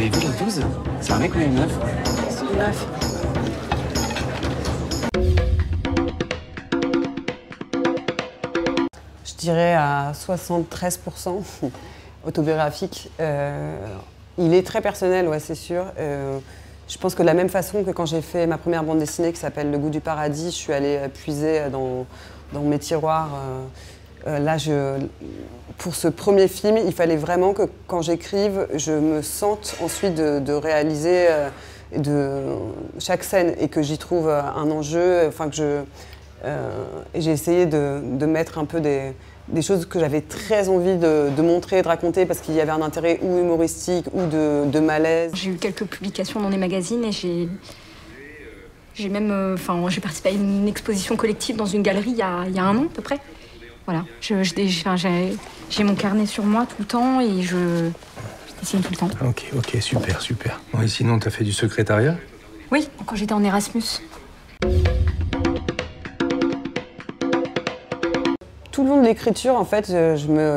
avez vu la 12? C'est un mec ou une meuf? C'est une meuf. Je dirais à 73% autobiographique. Il est très personnel, ouais, c'est sûr. Je pense que de la même façon que quand j'ai fait ma première bande dessinée qui s'appelle Le goût du paradis, je suis allée puiser dans mes tiroirs. Là, pour ce premier film, il fallait vraiment que quand j'écrive, je me sente ensuite de réaliser chaque scène et que j'y trouve un enjeu. Enfin, et j'ai essayé de mettre un peu des choses que j'avais très envie de montrer, de raconter, parce qu'il y avait un intérêt ou humoristique ou de malaise. J'ai eu quelques publications dans des magazines et j'ai même, j'ai participé à une exposition collective dans une galerie il y a un an à peu près. Voilà, j'ai mon carnet sur moi tout le temps et je dessine tout le temps. Ok, super. Bon, et sinon, t'as fait du secrétariat? Oui, quand j'étais en Erasmus. Tout le long de l'écriture, en fait,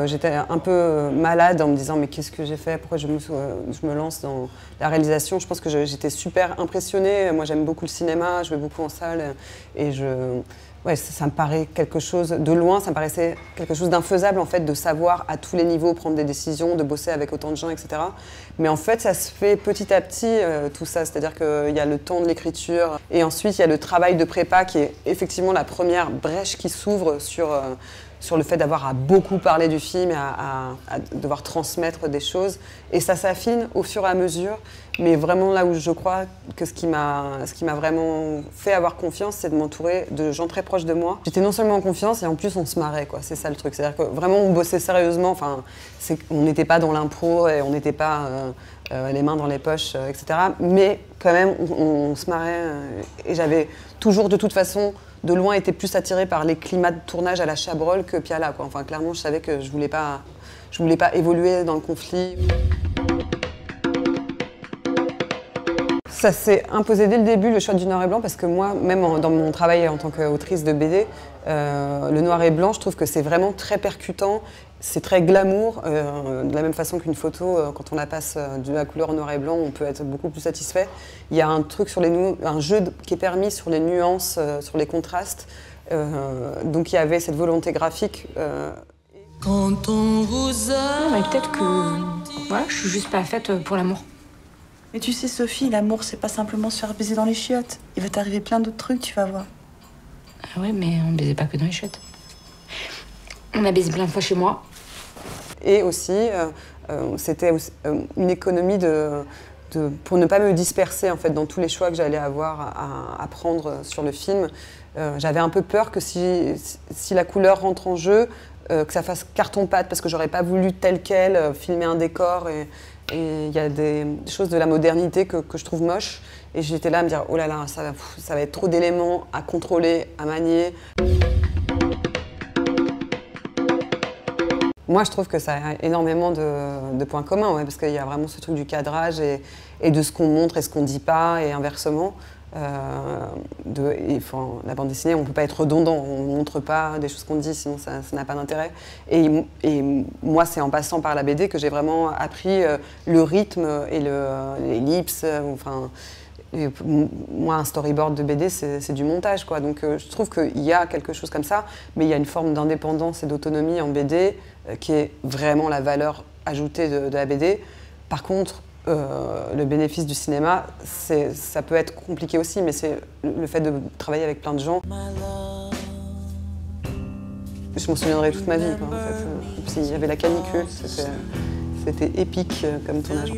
j'étais un peu malade en me disant mais qu'est-ce que j'ai fait? Pourquoi je me lance dans la réalisation? Je pense que j'étais super impressionnée. Moi, j'aime beaucoup le cinéma, je vais beaucoup en salle et ça me paraît quelque chose de loin, ça me paraissait quelque chose d'infaisable en fait, de savoir à tous les niveaux prendre des décisions, de bosser avec autant de gens, etc. Mais en fait, ça se fait petit à petit tout ça, c'est-à-dire qu'il y a le temps de l'écriture et ensuite il y a le travail de prépa qui est effectivement la première brèche qui s'ouvre sur le fait d'avoir à beaucoup parler du film et à devoir transmettre des choses. Et ça s'affine au fur et à mesure. Mais vraiment là où je crois que ce qui m'a vraiment fait avoir confiance, c'est de m'entourer de gens très proches de moi. J'étais non seulement en confiance et en plus on se marrait, quoi. C'est ça le truc. C'est-à-dire que vraiment on bossait sérieusement. Enfin, on n'était pas dans l'impro et on n'était pas les mains dans les poches, etc. Mais quand même on se marrait et j'avais toujours de toute façon de loin été plus attirée par les climats de tournage à la Chabrol que Piala, quoi. Enfin, clairement, je savais que je voulais pas évoluer dans le conflit. Ça s'est imposé dès le début, le choix du noir et blanc, parce que moi, même dans mon travail en tant qu'autrice de BD, le noir et blanc, je trouve que c'est vraiment très percutant, c'est très glamour, de la même façon qu'une photo, quand on la passe de la couleur noir et blanc, on peut être beaucoup plus satisfait. Il y a un truc un jeu qui est permis sur les nuances, sur les contrastes, donc il y avait cette volonté graphique. Quand on vous a... Non, mais peut-être que voilà, je suis juste pas faite pour l'amour. Mais tu sais, Sophie, l'amour, c'est pas simplement se faire baiser dans les chiottes. Il va t'arriver plein d'autres trucs, tu vas voir. Ah ouais, mais on ne baisait pas que dans les chiottes. On a baisé plein de fois chez moi. Et aussi, c'était une économie pour ne pas me disperser en fait, dans tous les choix que j'allais avoir à prendre sur le film. J'avais un peu peur que si la couleur rentre en jeu, que ça fasse carton-pâte, parce que j'aurais pas voulu tel quel filmer un décor. Et il y a des choses de la modernité que je trouve moches. Et j'étais là à me dire, oh là là, ça va être trop d'éléments à contrôler, à manier. Moi, je trouve que ça a énormément de points communs, ouais, parce qu'il y a vraiment ce truc du cadrage et de ce qu'on montre et ce qu'on ne dit pas, et inversement. La bande dessinée, on ne peut pas être redondant, on ne montre pas des choses qu'on dit, sinon ça n'a pas d'intérêt. Et moi, c'est en passant par la BD que j'ai vraiment appris le rythme et l'ellipse. Moi, un storyboard de BD, c'est du montage, quoi. Donc je trouve qu'il y a quelque chose comme ça, mais il y a une forme d'indépendance et d'autonomie en BD qui est vraiment la valeur ajoutée de la BD. Par contre, le bénéfice du cinéma, ça peut être compliqué aussi, mais c'est le fait de travailler avec plein de gens. Je m'en souviendrai toute ma vie, quoi, en fait. S'il y avait la canicule, c'était épique comme tournage.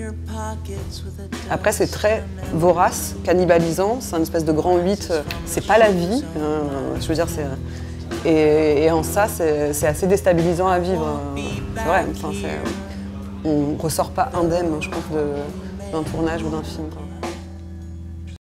Après, c'est très vorace, cannibalisant, c'est une espèce de grand 8. C'est pas la vie, je veux dire, et en ça, c'est assez déstabilisant à vivre. C'est vrai, enfin, on ne ressort pas indemne, je pense, d'un tournage ou d'un film, quoi.